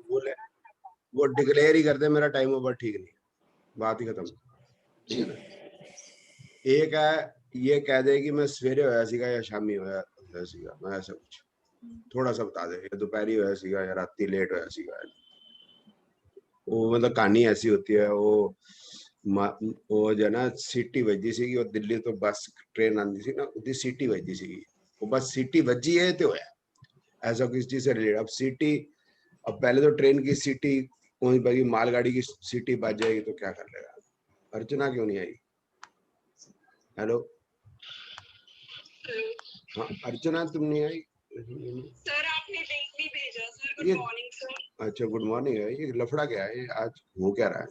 बोले वो डिक्लेयर ही कर दे मेरा टाइम ओवर ठीक नहीं, बात ही खत्म। ठीक है ना। एक है ये कह दे कि मैं सवेरे होया सीगा या शामी होया सीगा, मैं ऐसा कुछ थोड़ा सा बता दे, या दोपहरी होया सीगा या राती लेट होया सीगा। वो मतलब कहानी ऐसी होती है। वो जो है ना सीटी वजी सी, और दिल्ली तो बस ट्रेन आती सी ना, उसकी सीटी वजी सी, वो बस सीटी वजी है तो है ऐसा किस चीज से रिलेटेड। अब सीटी, अब पहले तो ट्रेन की सीटी कौन बगी, मालगाड़ी की सीटी बज जाएगी तो क्या कर लेगा। अर्चना क्यों नहीं आई? हेलो। हाँ अर्चना तुम नहीं आई? सर आपने लिंक नहीं भेजा सर। Good morning sir. अच्छा गुड मॉर्निंग है, ये लफड़ा क्या है आज, हो क्या रहा है?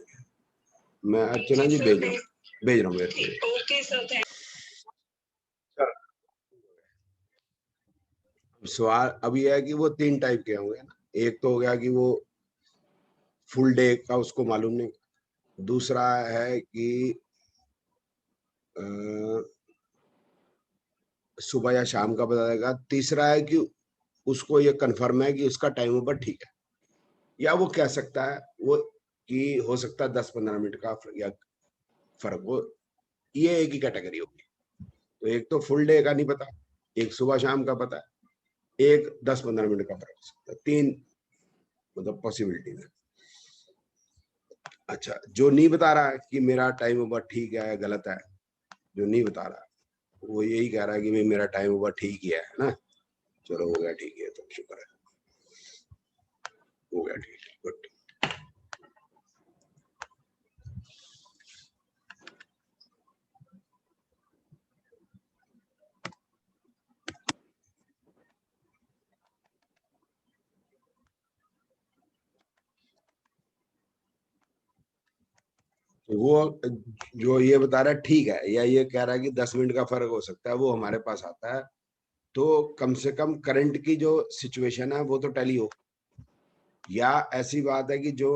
मैं अर्चना जी भेज रहा हूँ मेरे को। Okay sir. सवाल अब यह है कि वो 3 टाइप के होंगे ना। एक तो हो गया कि वो फुल डे का उसको मालूम नहीं, दूसरा है कि सुबह या शाम का बता देगा, तीसरा है कि उसको ये कंफर्म है कि उसका टाइम ओवर ठीक है, या वो कह सकता है वो कि हो सकता है 10-15 मिनट का या फर्क हो। ये एक ही कैटेगरी होगी। तो एक तो फुल डे का नहीं पता, एक सुबह शाम का पता है, एक 10-15 मिनट का फर्क हो सकता है। 3 मतलब पॉसिबिलिटी है। अच्छा जो नहीं बता रहा है कि मेरा टाइम ओवर ठीक है गलत है, जो नहीं बता रहा है वो यही कह रहा है कि भाई मेरा टाइम ओवर ठीक ही है ना, चलो हो गया ठीक है, तो शुक्र है, हो गया ठीक है, गुड। वो जो ये बता रहा है ठीक है, या ये कह रहा है कि 10 मिनट का फर्क हो सकता है, वो हमारे पास आता है तो कम से कम करंट की जो सिचुएशन है वो तो टैली हो। या ऐसी बात है कि जो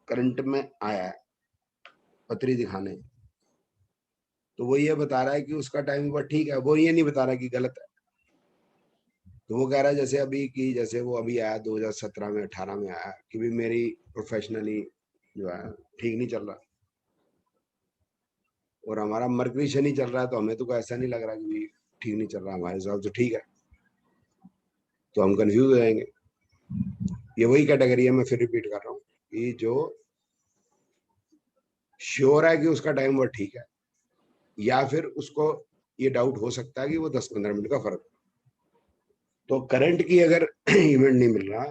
करंट में आया है पतरी दिखाने, तो वो ये बता रहा है कि उसका टाइम ओवर ठीक है, वो ये नहीं बता रहा कि गलत है। तो वो कह रहा है जैसे अभी की, जैसे वो अभी आया 2017 में 18 में आया कि भी मेरी प्रोफेशनली जो है ठीक नहीं चल रहा, और हमारा मरकरी शनि चल रहा है, तो हमें तो कोई ऐसा नहीं लग रहा कि ठीक नहीं चल रहा, हमारे हिसाब से ठीक है, तो हम कंफ्यूज हो जाएंगे। ये वही कैटेगरी है, मैं फिर रिपीट कर रहा हूँ, कि जो श्योर है कि उसका टाइम वो ठीक है, या फिर उसको ये डाउट हो सकता है कि वो 10-15 मिनट का फर्क। तो करंट की अगर इवेंट नहीं मिल रहा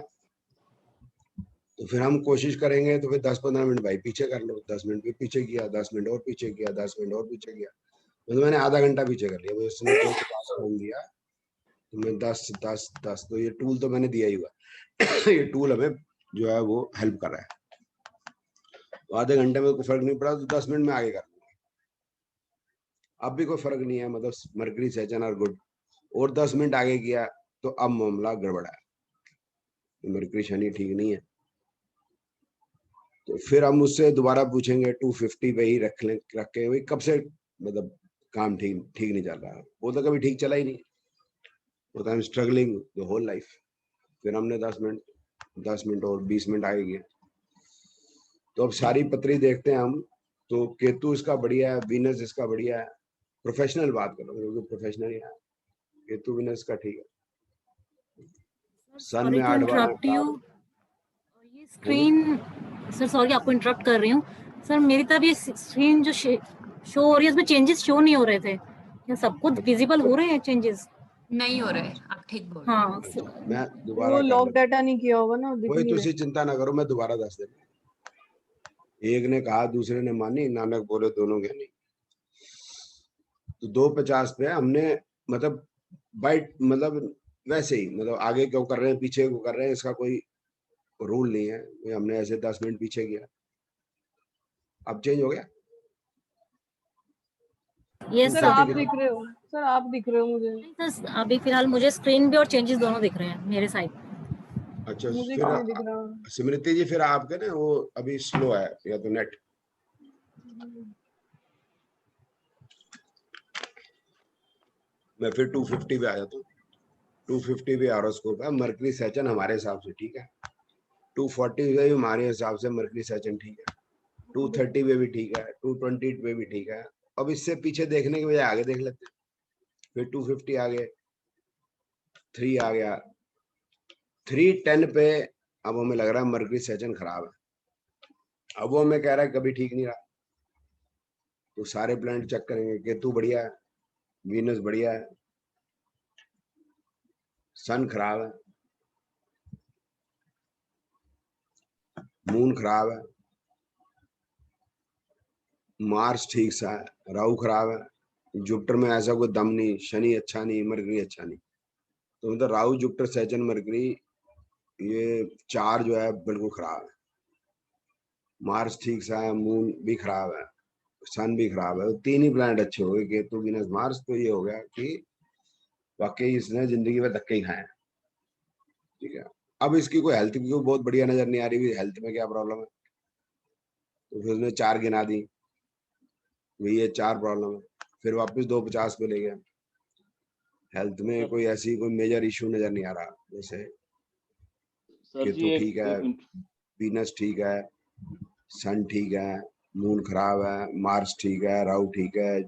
तो फिर हम कोशिश करेंगे, तो फिर 10-15 मिनट भाई पीछे कर लो, 10 मिनट भी पीछे किया, 10 मिनट और पीछे किया, 10 मिनट और पीछे किया, तो मैंने आधा घंटा पीछे कर लिया, उसने कोई 50 दिया तो मैं 10-10-10, तो ये टूल तो मैंने दिया ही हुआ। ये टूल हमें जो है वो हेल्प कर रहा है। तो आधे घंटे में कोई फर्क नहीं पड़ा तो 10 मिनट में आगे कर लूंगा। अब भी कोई फर्क नहीं है, मतलब मरकरी सेचन और गुड, और 10 मिनट आगे किया तो अब मामला गड़बड़ा है, मरकरी शनि ठीक नहीं है। तो फिर हम उससे दोबारा पूछेंगे 250 पे ही रख के, भाई कब से मतलब काम ठीक ठीक नहीं चल रहा, वो तो कभी ठीक चला ही नहीं, वो तो I am struggling the whole life. फिर हमने 10 मिनट और 20 मिनट आगे किया। तो अब सारी पत्री देखते हैं हम, तो केतु इसका बढ़िया है, वीनस इसका बढ़िया है, प्रोफेशनल बात कर रहा हूँ क्योंकि प्रोफेशनल ही है, केतु वीनस का ठीक है। सन सॉरी में टू 8-12 इंटरप्ट यू, ये स्क्रीन, सर सॉरी आपको इंटरप्ट कर रही हूँ सर, मेरी तरफ ये स्क्रीन जो शो हो रही है उसमें चेंजेस शो नहीं हो रहे थे, क्या सबको विजिबल हो रहे हैं चेंजेस? नहीं हो रहे, आप ठीक बोल हाँ मैं दोबारा वो कर लॉक लेता, डाटा नहीं किया होगा ना, दिख कोई नहीं तुसी रहा। चिंता ना करो, मैं दोबारा दस देना। एक ने कहा दूसरे ने मानी, नानक बोले दोनों के नहीं। तो 250 पे हमने मतलब बाइट मतलब वैसे ही, मतलब आगे क्यों कर रहे हैं पीछे क्यों कर रहे हैं इसका कोई रूल नहीं है, ये हमने ऐसे 10 मिनट पीछे किया, अब चेंज हो गया। Yes sir sir. आप दिख रहे हो, सर आप दिख रहे हो मुझे। नहीं सर, अभी फिलहाल मुझे स्क्रीन भी और चेंजेस दोनों दिख रहे हैं मेरे साइड। अच्छा मुझे फिर क्यों नहीं दिख रहा? स्मृति जी फिर आपके ना वो अभी स्लो है या तो नेट। मैं फिर 250 पे आ जाता हूँ। 250 पे हॉरोस्कोप है, मरकरी सेचन हमारे हिसाब से ठीक है। 240 पे भी हमारे हिसाब से मरकरी सैचन ठीक है, 230 पे भी ठीक है, 220 पे भी ठीक है। अब इससे पीछे देखने के बजाय आगे देख लेते हैं। फिर 250 आ गए, 3 आ गया, 310 पे अब हमें लग रहा है मरकरी सैचन खराब है। अब वो हमें कह रहा है कभी ठीक नहीं रहा, तो सारे प्लैनेट चेक करेंगे। केतु बढ़िया है, वीनस बढ़िया है, सन खराब है, मून खराब है, मार्स ठीक सा है, राहु खराब है, जुपिटर में ऐसा कोई दम नहीं, शनि अच्छा नहीं, मरकरी अच्छा नहीं। तो मतलब राहु जुपिटर सैचन मरकरी ये 4 जो है बिल्कुल खराब है। मार्स ठीक सा है, मून भी खराब है, सन भी खराब है। 3 ही प्लैनेट अच्छे हो गए, केतु वीनस मार्स। तो ये हो गया कि वाकई इसने जिंदगी में धक्के ही खाए। ठीक है, अब इसकी कोई हेल्थ की कोई बहुत बढ़िया नजर नहीं आ रही, हेल्थ में क्या प्रॉब्लम है। तो फिर उसने 4 गिना दी, वही ये 4 प्रॉब्लम है। फिर वापस 250 पे ले गया। हेल्थ में कोई ऐसी कोई मेजर इशू नजर नहीं आ रहा। जैसे सर जी केतु एक ठीक है, वीनस ठीक है, सन ठीक है, मून खराब है, मार्स ठीक है, राहु ठीक है,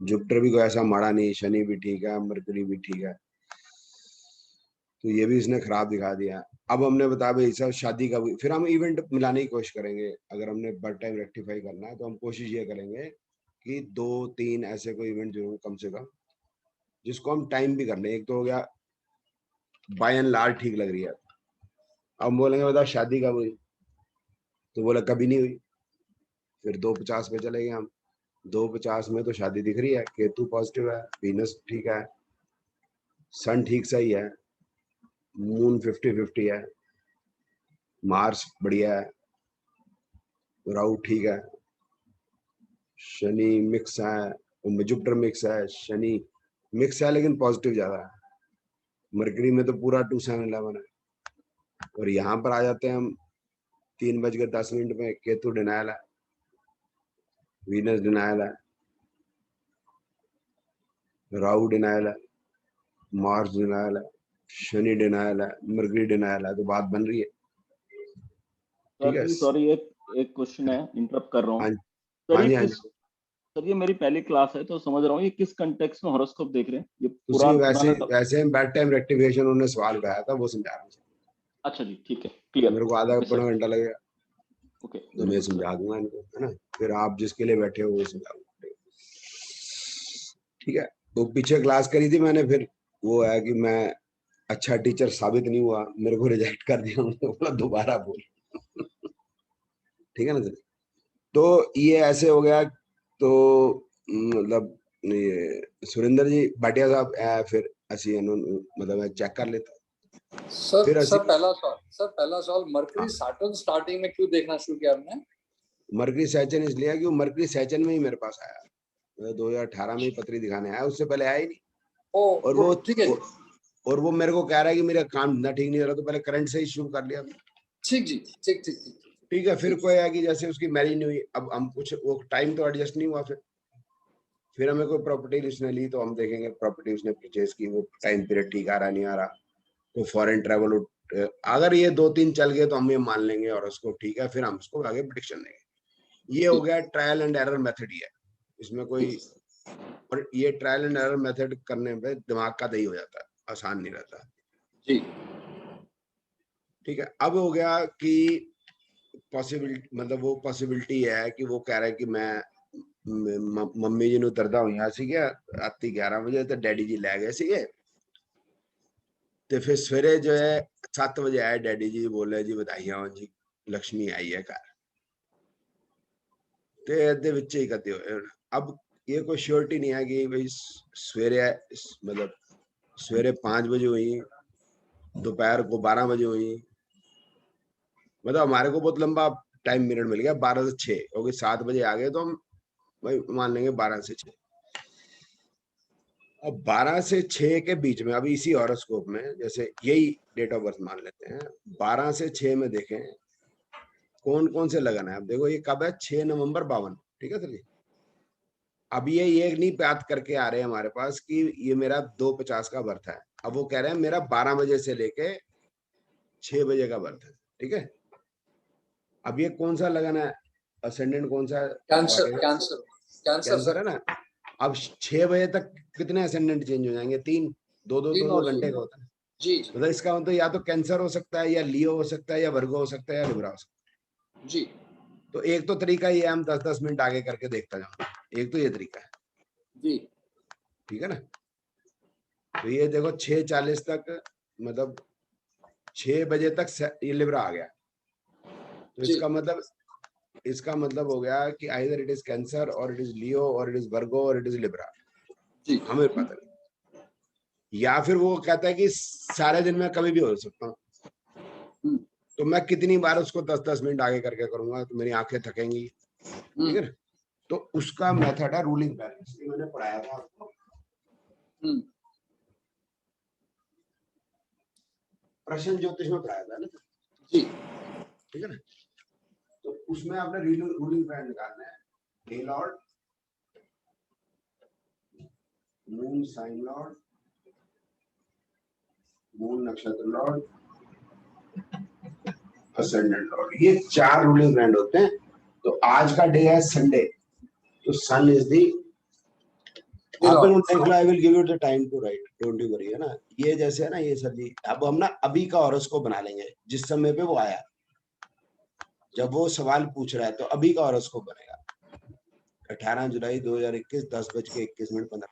जुपिटर भी कोई ऐसा माड़ा नहीं, शनि भी ठीक है, मरकरी भी ठीक है। तो ये भी इसने खराब दिखा दिया। अब हमने बताया भाई साहब शादी का भी, फिर हम इवेंट मिलाने की कोशिश करेंगे। अगर हमने बर्थ टाइम रेक्टिफाई करना है तो हम कोशिश ये करेंगे कि 2-3 ऐसे कोई इवेंट जरूर कम से कम, जिसको हम टाइम भी कर लें। एक तो हो गया बाय एंड लार्ज ठीक लग रही है। अब हम बोलेंगे बताओ शादी कब हुई, तो बोला कभी नहीं हुई। फिर 250 पे चले गए हम। 250 में तो शादी दिख रही है, केतु पॉजिटिव है, वीनस ठीक है, सन ठीक सही है, मून 50-50 है, मार्स बढ़िया है, राहु ठीक है, शनि मिक्स है, जुपिटर मिक्स है, शनि मिक्स है लेकिन पॉजिटिव ज्यादा है। मरकरी में तो पूरा 2711 है। और यहाँ पर आ जाते हैं हम 3:10 में, केतु डिनायल है, वीनस डिनायल है, राहु डिनायल है, मार्स डिनायल है, शनि डिनायल है, मरकरी डिनायल है। तो बात बन रही है। ठीक सर है, जी सॉरी एक एक क्वेश्चन है, इंटरप्ट कर रहा हाँ हूँ। सर हाँ ये जी, हाँ किस, जी। सर ये मेरी पहली क्लास है तो समझ रहा हूँ ये किस कंटेक्स्ट में हॉरोस्कोप देख रहे हैं, ये उसी वैसे पुराना का। वैसे बैड टाइम रेक्टिफिकेशन उन्होंने सवाल उठाया था, वो समझा रहा हूँ। अच्छा जी ठीक है, क्लियर। मेरे को आधा ओके पौना सर, घंटा लगेगा, ओके तो वेरी मैं गुड सर। समझा दूंगा इनको, है ना। फिर आप जिसके लिए बैठे हो वो समझा दूंगा। ठीक है, तो पीछे क्लास करी थी मैंने, फिर वो है कि मैं अच्छा टीचर साबित नहीं हुआ, मेरे को रिजेक्ट कर दिया उन्होंने, बोला दोबारा बोल। ठीक है ना सर। तो ये ऐसे हो गया। तो मतलब ये सुरेंद्र जी भाटिया साहब फिर असी मतलब चेक कर लेता। सर फिर सर असी पहला सवाल मरकरी सैटर्न स्टार्टिंग में क्यों देखना शुरू किया आपने? मरकरी सैचन इसलिए कि वो मरकरी सैचन में ही मेरे पास आया। 2018 में ही पत्री दिखाने आया, उससे पहले आया ही नहीं। ओ और वो ठीक है, और वो मेरे को कह रहा है कि मेरा काम धंधा ठीक नहीं हो रहा, तो पहले करंट से ही शुरू कर लिया। ठीक जी, ठीक ठीक ठीक ठीक है, फिर कोई है कि जैसे उसकी मैरिज नहीं हुई, अब हम कुछ वो टाइम तो एडजस्ट नहीं हुआ। फिर हमें कोई प्रॉपर्टी उसने ली, तो हम देखेंगे प्रॉपर्टी उसने परचेज की, वो टाइम पीरियड ठीक आ रहा नहीं आ रहा। तो फॉरेन ट्रेवल अगर ये 2-3 चल गए तो हम ये मान लेंगे और उसको ठीक है, फिर हम उसको आगे प्रेडिक्शन देंगे। ये हो गया ट्रायल एंड एरर मेथड ही है, इसमें कोई। और ये ट्रायल एंड एरर मेथड करने पे दिमाग का दही हो जाता है, आसान नहीं रहता। जी। ठीक है, अब हो गया कि पॉसिबिलिटी, मतलब वो पॉसिबिलिटी है कि वो कह रहा है कि मैं मम्मी जी ਨੂੰ ਤਰਦਾ ਹੋਈਆਂ ਸੀਗੀਆਂ ਰਾਤੀ 11 ਵਜੇ ਤੇ ਡੈਡੀ ਜੀ ਲੈ ਗਏ ਸੀਗੇ। ਤੇ ਫਿਰ ਸਵੇਰੇ ਜੋ ਹੈ 7 ਵਜੇ ਆਏ ਡੈਡੀ ਜੀ, ਬੋਲੇ ਜੀ ਵਧਾਈਆਂ ਹੋਣ ਜੀ, ਲక్ష్ਮੀ ਆਈ ਹੈ ਘਰ। ਤੇ ਇਹਦੇ ਵਿੱਚ ਹੀ ਕਦੇ ਹੋਏ। अब ये कोई श्योरिटी नहीं है कि भाई सवेरे मतलब सवेरे 5 बजे हुई, दोपहर को 12 बजे हुई। मतलब हमारे को बहुत लंबा टाइम पीरियड मिल गया, 12 से 6, क्योंकि 7 बजे आ गए तो हम भाई मान लेंगे 12 से 6। अब 12 से 6 के बीच में, अभी इसी हॉरोस्कोप में जैसे यही डेट ऑफ बर्थ मान लेते हैं, 12 से 6 में देखें कौन कौन से लगन है। अब देखो ये कब है, 6 नवंबर 52। ठीक है सर जी। अब ये नहीं बात करके आ रहे हैं हमारे पास कि ये मेरा 2:50 का बर्थ है। अब वो कह रहे हैं मेरा 12 बजे से लेके 6 बजे का बर्थ है। ठीक है, अब ये कौन सा लगन है, असेंडेंट कौन सा है? Cancer Whatever. Cancer cancer cancer sir है ना। अब 6 बजे तक कितने असेंडेंट चेंज हो जाएंगे? 3, 2 और घंटे का होता है। जी जी मतलब इसका मतलब या तो कैंसर हो सकता है, या लियो हो सकता है, या वर्गो हो सकता है, या लिब्रा हो सकता है। जी तो एक तो तरीका ये हम 10-10 मिनट आगे करके देखता जाऊंगा, एक तो ये तरीका है, जी ठीक है ना। तो ये देखो 6:40 तक, मतलब 6 बजे तक ये लिब्रा आ गया, तो जी इसका मतलब हो गया कि आइदर इट इज कैंसर और इट इज लियो और इट इज वर्गो और इट इज लिब्रा, जी हमें पता नहीं। या फिर वो कहता है कि सारे दिन में कभी भी हो सकता हूँ, हम्म, तो मैं कितनी बार उसको 10-10 मिनट आगे करके करूंगा तो मेरी आंखें थकेंगी, ठीक है ना। तो उसका मेथड है रूलिंग बैलेंस, ये मैंने पढ़ाया था आपको प्रश्न ज्योतिष में, पढ़ाया था ना जी ठीक है ना। तो उसमें आपने रूलिंग प्लान निकालना है, day lord, moon sign lord, moon नक्षत्र लॉर्ड, असेंडेंट लॉर्ड, ये 4 रूलिंग प्लान होते हैं। तो आज का डे है संडे, तो सन इज दी, आप लोग देख लो, I will give you the time to write, don't you worry, है ना। ये जैसे है ना, ये सर जी, अब हम ना अभी का हॉरोस्कोप बना लेंगे, जिस समय पे वो आया, जब वो सवाल पूछ रहा है तो अभी का हॉरोस्कोप बनेगा। 18 जुलाई 2021 10:21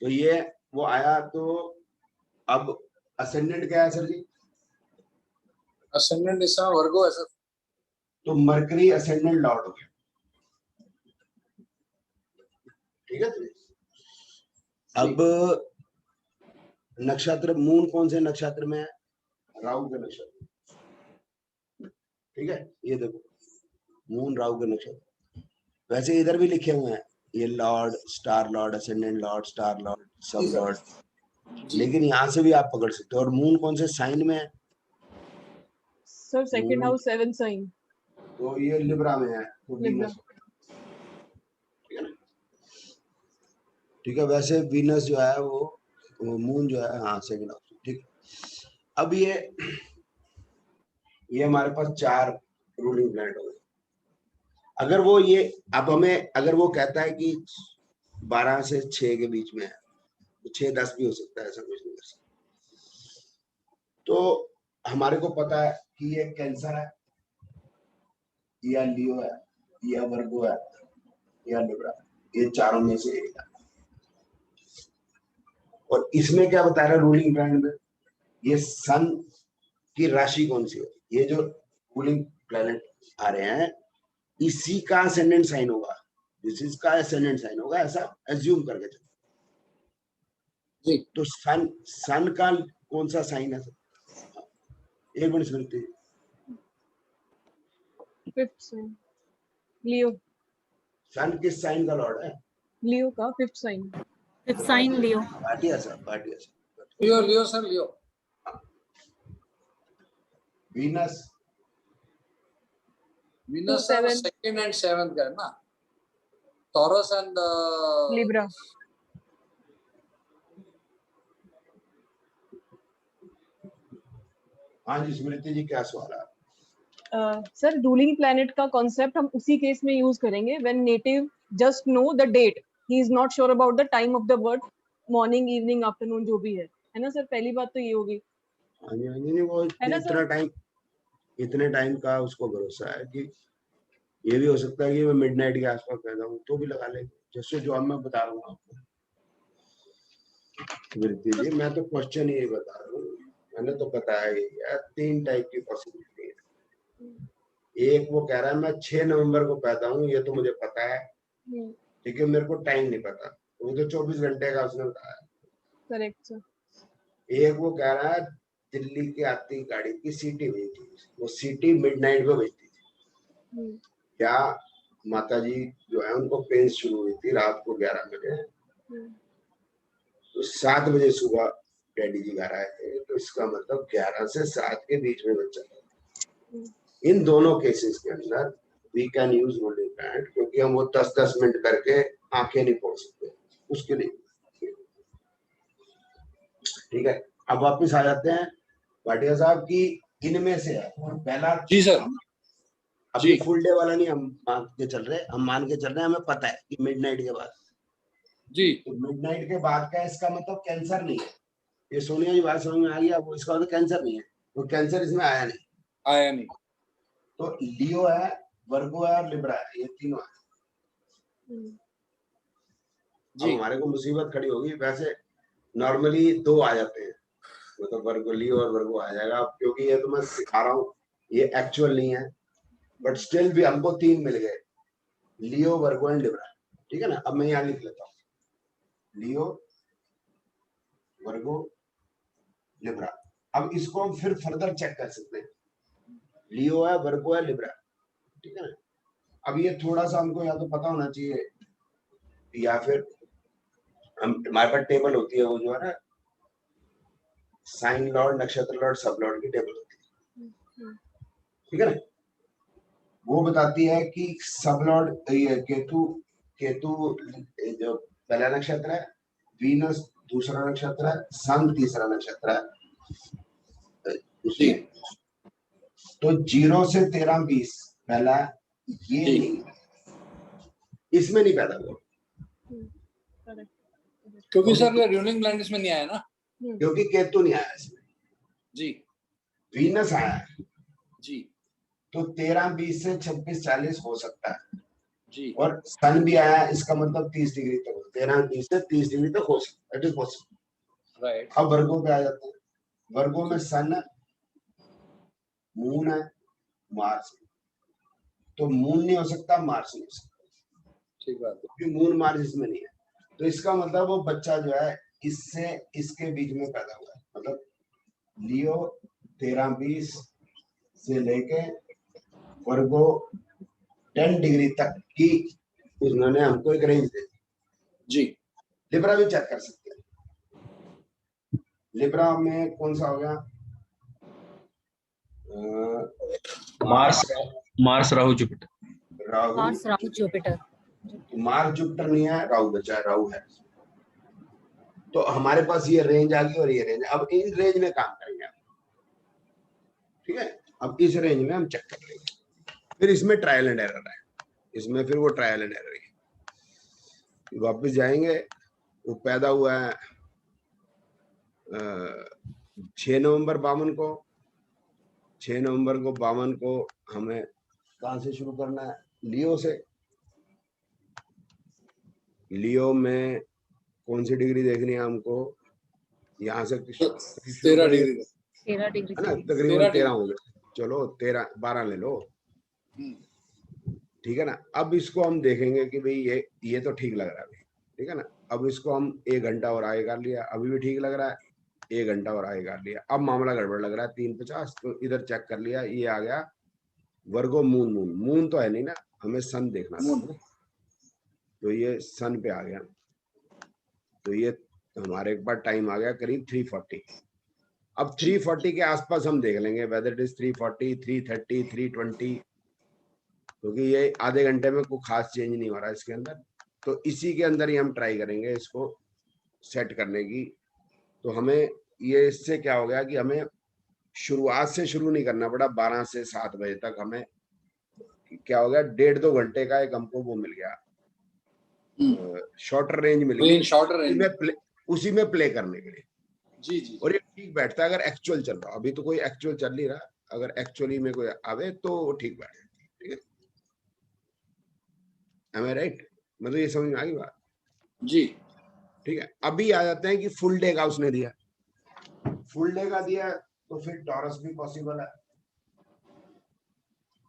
तो ये वो आया। तो अब असेंडेंट क्या है सर जी? असेंडेंट इस समय वर्गो है सर। तो मरकरी असेंडेंट लॉर्ड हो गया, ठीक है। तो अब नक्षत्र मून कौन से नक्षत्र में है? राहु के नक्षत्र, ठीक है। ये देखो मून राहु के नक्षत्र, वैसे इधर भी लिखे हुए हैं ये Lord, star Lord, ascendant Lord, star Lord, सब लॉर्ड, लेकिन यहाँ से भी आप पकड़ सकते हो। और मून कौन से साइन में है? सर सेकंड हाउस 7 साइन तो ये लिब्रा में है, तो लिब्रा। वीनस, ठीक है ना। ठीक है, वैसे वीनस जो है वो मून जो है, हाँ सेकंड हाउस, ठीक। अब ये हमारे पास 4 रूलिंग प्लैनेट हो गए। अगर वो ये, अब हमें अगर वो कहता है कि 12 से 6 के बीच में है, तो 6-10 भी हो सकता है, ऐसा कुछ नहीं कर सकता। तो हमारे को पता है कि ये कैंसर है, या लियो है, या वर्गो है, या लिब्रा, ये चारों में से एक है। और इसमें क्या बता रहा है रूलिंग प्लैनेट में? ये सन की राशि कौन सी है, ये जो रूलिंग प्लैनेट आ रहे हैं, इसी का असेंडेंट साइन होगा, दिस इज का असेंडेंट साइन होगा, ऐसा एज्यूम करके चलो। जी तो सन का कौन सा साइन है? एक मिनट सुनते, 5th साइन लियो। सन किस साइन का लॉर्ड है? लियो का 5th sign. 5th sign Leo. Bhatia साहब। Leo Leo sir Leo. Venus, Venus 2, 7 second and 7th का है ना। Taurus and Libra. हाँ जी स्मृति जी, क्या सवाल है? सर रूलिंग प्लैनेट का कॉन्सेप्ट हम उसी केस में यूज करेंगे when native just know the date, he is not sure about the time of the birth, morning evening afternoon जो भी है ना सर। पहली बात तो ये होगी, हाँ जी, नहीं वो है ना सर। इतने टाइम का उसको भरोसा है कि ये भी हो सकता है कि मैं मिडनाइट के आसपास पैदा हूँ, तो भी लगा लेंगे, जैसे जो मैं बता रहा हूँ आपको। स्मृति जी, मैं तो क्वेश्चन यही बता रहा हूँ, मैंने तो बताया ही है, 3 टाइप की पॉसिबिलिटी है। एक वो कह रहा है मैं 6 नवंबर को पैदा हूँ, ये तो मुझे पता है, ठीक है, मेरे को टाइम नहीं पता, वो तो 24 घंटे का उसने बताया। Correct sir. एक वो कह रहा है दिल्ली की आती गाड़ी की सीटी हुई थी, वो सीटी मिडनाइट को भेजती थी, क्या माता जी जो है उनको पेन शुरू हुई थी रात को 11 बजे, तो 7 बजे सुबह डैडी जी घर आए थे, तो इसका मतलब 11 से 7 के बीच में बच्चा था। इन दोनों केसेस के अंदर we can use ruling planet, क्योंकि हम वो 10-10 मिनट करके आंखें नहीं पहुंच सकते उसके लिए, ठीक है। अब वापिस आ जाते हैं भाटिया साहब की इनमें से है पहला। जी सर। अभी जी। फुल डे वाला नहीं हम मान के चल रहे, हम मान के चल रहे हैं, हमें पता है कि मिडनाइट के बाद। जी। तो मिडनाइट के बाद का इसका मतलब कैंसर नहीं है। ये सोनिया जी बात समझ में आ गया, वो इसका मतलब कैंसर नहीं है, वो कैंसर इसमें आया नहीं। आया नहीं। तो लियो है, वर्गो है और लिब्रा है, ये तीनों है। अब हमारे को मुसीबत खड़ी होगी, वैसे नॉर्मली 2 आ जाते हैं, मतलब वर्गो, लियो और वर्गो आ जाएगा। अब क्योंकि ये तो मैं सिखा रहा हूँ, ये एक्चुअल नहीं है, बट स्टिल भी हमको 3 मिल गए, लियो, वर्गो एंड लिब्रा। ठीक है ना। अब मैं यहाँ लिख लेता हूँ, लियो, वर्गो, लिब्रा। अब इसको हम फिर फर्दर चेक कर सकते हैं, लियो है, वर्गो है, लिब्रा। ठीक है ना। अब ये थोड़ा सा हमको या तो पता होना चाहिए, या फिर हम, हमारे पास टेबल होती है, वो जो है ना साइन लॉर्ड, नक्षत्र लॉर्ड, सब लॉर्ड की टेबल होती है। ठीक है ना। वो बताती है कि सब लॉर्ड ये केतु, केतु जो पहला नक्षत्र है, वीनस दूसरा नक्षत्र है, सन तीसरा नक्षत्र है उसमें। तो 0 से 13 20 पहला ये नहीं, इसमें नहीं पैदा हुआ, क्योंकि सर रूलिंग प्लैनेट इसमें नहीं आया ना, क्योंकि केतु नहीं आया इसमें। जी। वीनस आया है, जी। तो 13 20 से 26 40 हो सकता है। जी। और सन भी आया, इसका मतलब 30 डिग्री तक, 13 20 से 30 डिग्री तक हो सकता है, इट इज पॉसिबल। राइट। अब वर्गों पे आ जाते हैं। वर्गों में सन है, मून है, मार्स है। तो मून नहीं हो सकता, मार्स नहीं हो सकता, ठीक बात है। क्योंकि मून मार्स इसमें नहीं है। तो इसका मतलब वो बच्चा जो है इससे इसके बीच में पैदा हुआ है, मतलब लियो 13 20 से लेके वर्गो 10 डिग्री तक की उन्होंने हमको एक रेंज दे दी। जी। लिब्रा भी चेक कर सकते हैं। लिब्रा में कौन सा हो गया, Mars Rahu Jupiter. Rahu, Mars Rahu Jupiter. Mars Jupiter नहीं है, राहु बचा है, राहु है। तो हमारे पास ये रेंज आ गई और ये रेंज। अब इन रेंज में काम करेंगे हम। ठीक है। अब इस रेंज में हम चेक कर लेंगे, फिर इसमें ट्रायल एंड एरर है, इसमें फिर वो ट्रायल एंड एरर है। वापस जाएंगे, वो पैदा हुआ है 6 नवंबर 52 को। 6 नवंबर को 52 को हमें कहां से शुरू करना है, लियो से। लियो में कौन सी डिग्री देखनी है हमको, यहाँ से 13 डिग्री 13 डिग्री है ना, से। तकरीबन 13 हो गए, चलो 13 12 ले लो। ठीक है ना। अब इसको हम देखेंगे कि भाई ये तो ठीक लग रहा है, ठीक है ना। अब इसको हम 1 घंटा और आगे कर लिया, अभी भी ठीक लग रहा है, 1 घंटा और आगे कर लिया। अब मामला गड़बड़ लग रहा है, 3:50, तो इधर चेक कर लिया, ये आ गया वर्गो मून। मून मून तो है नहीं ना, हमें सन देखना था, तो ये सन पे आ गया। तो ये हमारे एक बार टाइम आ गया करीब 3:40। अब 3:40 के आसपास हम देख लेंगे वेदर इट इज 3:40, 3:30, 3:20, क्योंकि ये आधे घंटे में कोई खास चेंज नहीं हो रहा है इसके अंदर। तो इसी के अंदर ही हम ट्राई करेंगे इसको सेट करने की। तो हमें ये इससे क्या हो गया कि हमें शुरुआत से शुरू नहीं करना पड़ा, 12 से 7 बजे तक हमें क्या हो गया, 1.5-2 घंटे का एक हमको वो मिल गया, शॉर्टर रेंज मिल गई, शॉर्टर रेंज उसी में प्ले करने के लिए। जी जी। और ये ठीक बैठता है अगर एक्चुअल चल रहा। अभी तो कोई एक्चुअल चल नहीं रहा, अगर एक्चुअली में कोई आवे तो वो ठीक बैठे। ठीक है, am I right? मतलब ये समझ में आ गई बात जी। ठीक है। अभी आ जाते हैं कि फुल डे का उसने दिया, फुल डे का दिया तो फिर टॉरस भी पॉसिबल है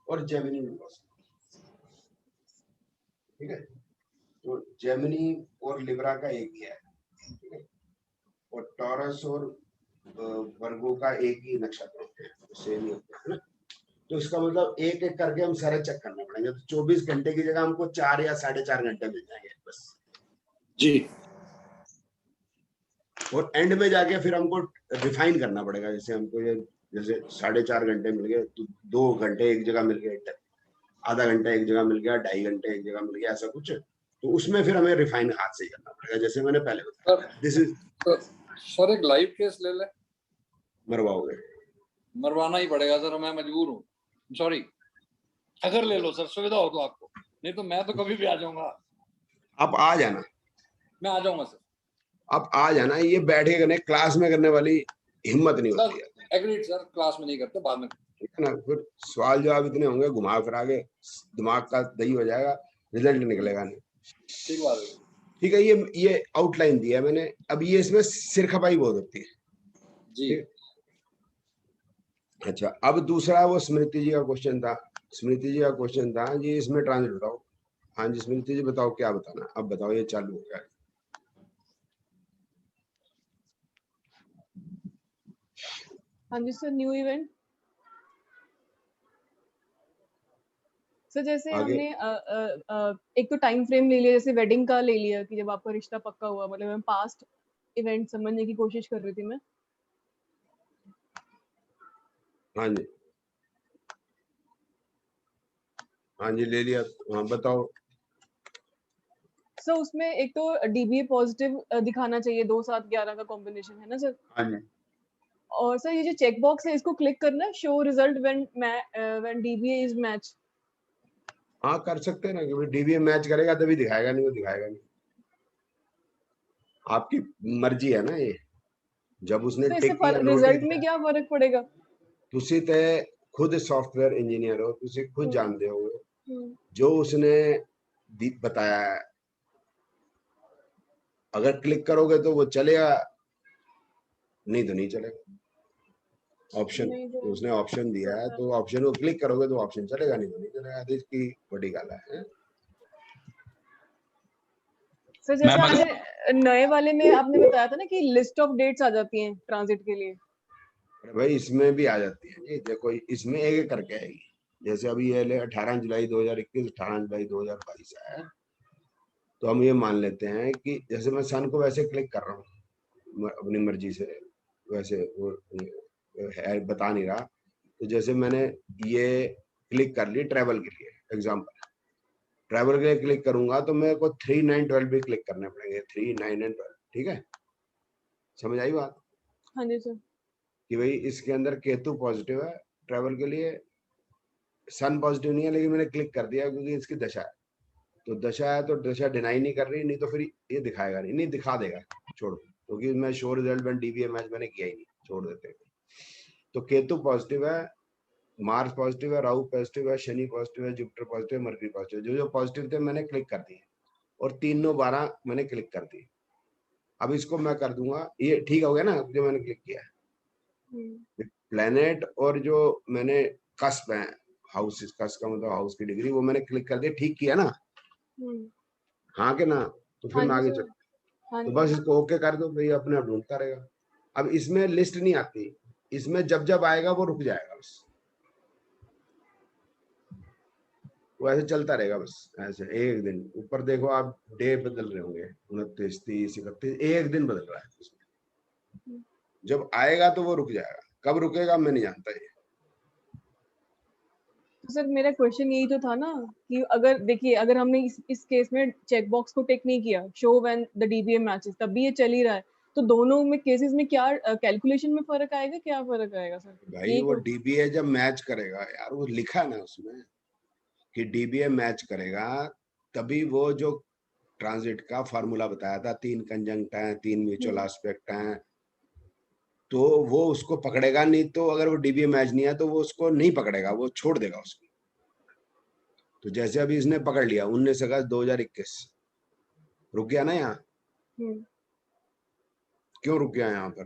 और जेमिनी भी पॉसिबल। ठीक है, तो जेमिनी और लिब्रा का एक ही है, ठीक है, और टॉरस और वर्गो का एक ही नक्षत्र होते हैं, सेम ही होते हैं ना। तो इसका मतलब एक एक करके हम सारे चेक करना पड़ेंगे। तो 24 घंटे की जगह हमको 4 या 4.5 घंटे मिल जाएंगे बस जी। और एंड में जाके फिर हमको रिफाइन करना पड़ेगा। जैसे हमको ये जैसे 4.5 घंटे मिल गए तो 2 घंटे एक जगह मिल गए, आधा घंटा एक जगह मिल गया, 2.5 घंटे एक जगह मिल गया, ऐसा कुछ। तो उसमें फिर हमें रिफाइन हाथ से करना पड़ेगा, जैसे मैंने पहले बताया। दिस इज सर एक लाइव केस ले ले, मरवाओगे मरवाना ही पड़ेगा सर, मैं मजबूर हूँ, सॉरी। अगर ले लो सर, सुविधा हो तो आपको, नहीं तो मैं तो कभी भी आ जाऊंगा। आप आ जाना, मैं आ जाऊंगा सर। आप आ जाना। ये बैठ के करने, क्लास में करने वाली हिम्मत नहीं होती है, सर एग्रीड सर, क्लास में नहीं करते, बाद में। ठीक है ना। फिर सवाल जवाब इतने होंगे, घुमा फिरा के दिमाग का दही हो जाएगा, रिजल्ट निकलेगा नहीं। ठीक बात है। ठीक है, ये आउटलाइन दिया है मैंने। अब ये इसमें सिर खपाई बहुत होती है जी। ठीक। अच्छा, अब दूसरा वो स्मृति जी का क्वेश्चन था। स्मृति जी का क्वेश्चन था जी, इसमें ट्रांजिट बताओ। हाँ जी स्मृति जी बताओ, क्या बताना अब बताओ, ये चालू हो गया। हाँ जी सर, न्यू इवेंट। सर जैसे आगे हमने एक तो टाइम फ्रेम ले लिया, जैसे वेडिंग का ले लिया कि जब आपका रिश्ता पक्का हुआ, मतलब मैं पास्ट इवेंट समझने की कोशिश कर रही थी मैं। हाँ जी, हाँ जी ले लिया। हाँ बताओ। सर उसमें एक तो डीबीए पॉजिटिव दिखाना चाहिए, 2 7 11 का कॉम्बिनेशन है ना सर। हाँ जी, और सर ये जो चेक बॉक्स है इसको क्लिक करना है, show result when dBA is match. हाँ कर सकते हैं ना, कि डीबीए मैच करेगा तभी दिखाएगा, नहीं वो दिखाएगा नहीं। आपकी मर्जी है ना ये, जब उसने तो इससे टिक किया, नो टिक रिजल्ट में किया। क्या फर्क पड़ेगा? तुसी ते खुद सॉफ्टवेयर इंजीनियर हो, तुसी खुद हम्म, जानते हो हम्म, जो उसने बताया है। अगर क्लिक करोगे तो वो चलेगा, नहीं तो नहीं चलेगा। ऑप्शन, नहीं तो उसने ऑप्शन दिया है तो ऑप्शन को क्लिक करोगे तो ऑप्शन चलेगा, नहीं तो नहीं चलेगा। देश की बड़ी गाला है। सर जैसे मैम आपने अगर नए वाले में आपने बताया था ना कि लिस्ट ऑफ डेट्स आ जाती हैं ट्रांजिट के लिए। अरे भाई इसमें भी आ जाती है जी, देखो इसमें एक एक करके आएगी। जैसे अभी ये 18 जुलाई 2021, 18 जुलाई 2022 है, तो हम ये मान लेते हैं कि जैसे मैं सन को वैसे क्लिक कर रहा हूँ अपनी मर्जी से, वैसे वो है बता नहीं रहा। तो जैसे मैंने ये क्लिक कर ली ट्रैवल के लिए, एग्जाम्पल ट्रैवल के लिए क्लिक करूंगा तो मेरे को 3 9 12 भी क्लिक करने पड़ेंगे, 3 9 एंड 12। ठीक है, समझ आई बात? हाँ जी सर। कि भाई इसके अंदर केतु पॉजिटिव है ट्रैवल के लिए, सन पॉजिटिव नहीं है, लेकिन मैंने क्लिक कर दिया क्योंकि इसकी दशा है। तो दशा है तो दशा डिनाई नहीं कर रही, नहीं तो फिर ये दिखाएगा नहीं, नहीं दिखा देगा, छोड़ो, क्योंकि मैं show result one dBA match मैंने किया ही नहीं, छोड़ देते हैं। तो केतु पॉजिटिव है, मार्स पॉजिटिव है, राहु पॉजिटिव है, शनि पॉजिटिव है, जुपिटर पॉजिटिव है, मरकरी पॉजिटिव। जो जो पॉजिटिव थे मैंने क्लिक कर दिए, और 3 9 12 मैंने क्लिक कर दिए। अब इसको मैं कर दूंगा, ये ठीक हो गया ना जो मैंने क्लिक किया। प्लेनेट और जो मैंने कस्प है, हाउस, कस्प का मतलब हाउस की डिग्री, वो मैंने क्लिक कर दिया, ठीक किया ना? हाँ के ना? तो फिर हाँ मैं जी आगे सर। चल, हाँ तो जी। बस इसको ओके कर दो, भाई अपने आप ढूंढता रहेगा। अब इसमें लिस्ट नहीं आती, इसमें जब जब आएगा वो रुक जाएगा, बस वो ऐसे चलता रहेगा, बस ऐसे एक दिन ऊपर देखो आप, डे बदल रहे होंगे, 29 30 31, एक दिन बदल रहा है उसमें। जब आएगा तो वो रुक जाएगा, कब रुकेगा मैं नहीं जानता ये। तो सर मेरा क्वेश्चन यही तो था ना कि अगर देखिए, अगर हमने इस केस में चेक बॉक्स को टिक नहीं किया, show when the dBA matches, तब भी ये चल ही रहा है, तो दोनों में केसेस में क्या कैलकुलेशन में फर्क आएगा, क्या फर्क आएगा सर? भाई वो डीबीए जब मैच करेगा यार, वो लिखा है ना उसमें कि डीबीए मैच करेगा, तभी वो जो ट्रांजिट का फॉर्मूला बताया था, 3 कंजंक्ट हैं, 3 म्यूचुअल एस्पेक्ट हैं, तो वो उसको पकड़ेगा। नहीं तो अगर वो डीबीए मैच नहीं है तो वो उसको नहीं पकड़ेगा, वो छोड़ देगा उसको। तो जैसे अभी इसने पकड़ लिया 19 अगस्त 2021, रुक गया ना यहाँ? क्यों रुक गया यहाँ पर?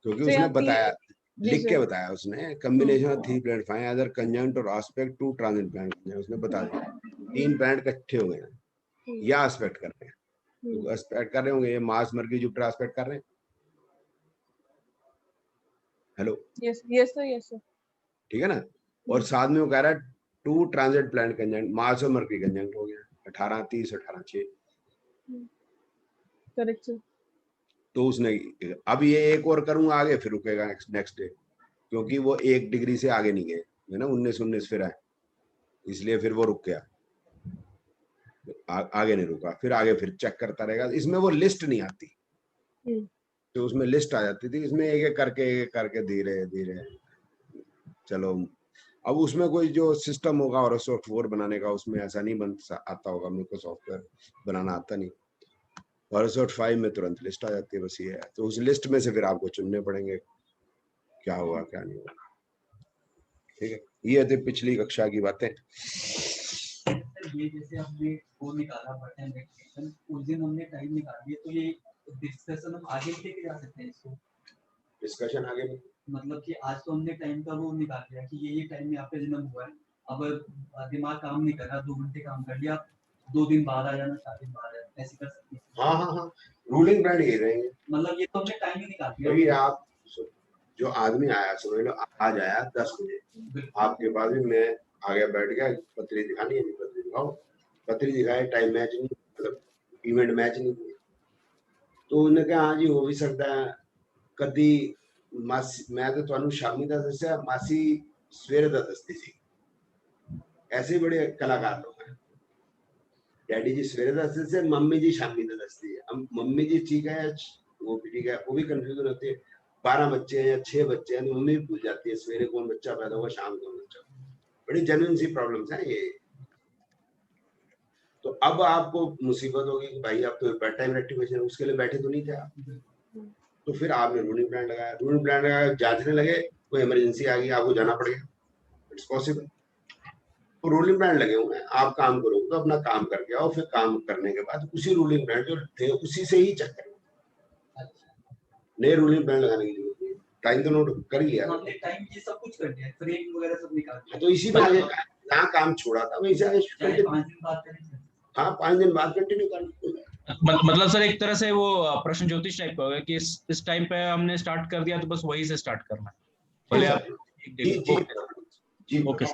क्योंकि तो उसने यहाँ बताया, जी लिख के सर। बताया उसने, combination of 3 planet find other conjunct और एस्पेक्ट टू ट्रांजिट प्लैनेट, उसने बता दिया 3 प्लैनेट इकट्ठे हो गए हैं या एस्पेक्ट कर रहे हैं। तो एस्पेक्ट कर रहे होंगे, ये मार्स मरकरी जुपिटर एस्पेक्ट कर रहे हैं। Hello, yes yes sir, yes sir. ठीक है ना? और साथ में वो कह रहा है 2 ट्रांजिट प्लैनेट कंजंक्ट, मार्स और मरकरी कंजंक्ट हो गया 18 30 18 6। Correct sir. तो उसने, अब ये एक और करूंगा आगे, फिर रुकेगा नेक्स्ट डे, क्योंकि वो 1 डिग्री से आगे नहीं गए है ना, 19 19 फिर आए, इसलिए फिर वो रुक गया, आगे नहीं रुका। फिर आगे फिर चेक करता रहेगा, इसमें वो लिस्ट नहीं आती। तो उसमें लिस्ट आ जाती थी, इसमें एक एक करके धीरे धीरे चलो। अब उसमें कोई जो सिस्टम होगा और सॉफ्टवेयर बनाने का, उसमें ऐसा नहीं आता होगा, मेरे को सॉफ्टवेयर बनाना आता नहीं। और 5 में तुरंत लिस्ट आ जाती है, बस ये है। तो उस लिस्ट में से फिर आपको चुनने पड़ेंगे क्या हुआ क्या नहीं हुआ। ठीक है, ये थी पिछली कक्षा की बातें। ये जैसे हमने वो निकाला बटन वेरिफिकेशन, उस दिन हमने टाइम निकाल दिया, तो ये डिस्कशन हम आगे लेके जा सकते हैं इसको? डिस्कशन आगे में मतलब कि आज तो हमने टाइम का वो निकाल लिया कि ये टाइम में आपका जन्म हुआ है, अब दिमाग काम नहीं कर रहा, 2 घंटे काम कर लिया, 2 दिन बाद आ जाना, 4 दिन बाद आ जाना, ऐसे कर सकते हैं? हाँ, रूलिंग ब्रांड ये रहेंगे। मतलब ये तो हमने टाइम ही निकाल दिया। अभी आप जो आदमी आया, समझ लो आज आया 10 बजे, आपके पास भी मैं आ गया, बैठ गया, पत्री दिखानी है, पत्री दिखाओ, पत्री दिखाए, टाइम मैच नहीं, मतलब इवेंट मैच नहीं हुई, तो उन्होंने कहा हाँ जी हो भी सकता है। कभी मासी मैं तो ਤੁਹਾਨੂੰ ਸ਼ਾਮੀ ਦਾ ਦੱਸਿਆ, मासी सवेरे ਦਾ ਦੱਸਦੀ ਸੀ। ऐसे ही बड़े कलाकार लोग हैं। डैडी जी सवेरे दसते थे, मम्मी जी शामी का दसती है। अब मम्मी जी ठीक है, वो भी ठीक है, वो भी कंफ्यूजन होती है। 12 बच्चे हैं या 6 बच्चे हैं, तो मम्मी भी पूछ जाती है सवेरे कौन बच्चा पैदा हुआ, शाम कौन बच्चा। बड़ी जेन्युइन सी प्रॉब्लम्स हैं ये। तो अब आपको मुसीबत होगी कि भाई आप तो बेड टाइम रेक्टिफिकेशन, उसके लिए बैठे तो नहीं थे आप, तो फिर आपने रूलिंग प्लान लगाया। रूलिंग प्लान लगाया, जांचने लगे, कोई इमरजेंसी आ गई, आपको जाना पड़ गया, इट्स पॉसिबल। तो रूलिंग प्लान लगे हुए हैं, आप काम करोगे तो अपना काम करके आओ, फिर काम करने के बाद उसी रूलिंग प्लान जो थे उसी से ही चेक करेंगे। नए रूलिंग प्लान लगाने की जरूरत नहीं। टाइम तो नोट कर लिया, हमने टाइम ये सब कुछ कर दिया, फ्रेम वगैरह सब निकाल दिया, तो इसी में आगे जहाँ काम छोड़ा था वहीं से आगे 5 दिन बाद करेंगे। हाँ, 5 दिन बाद कंटिन्यू करना। मतलब सर एक तरह से वो प्रश्न ज्योतिष टाइप का होगा कि इस टाइम पे हमने स्टार्ट कर दिया तो बस वही से स्टार्ट करना है, भले आप जी ओके।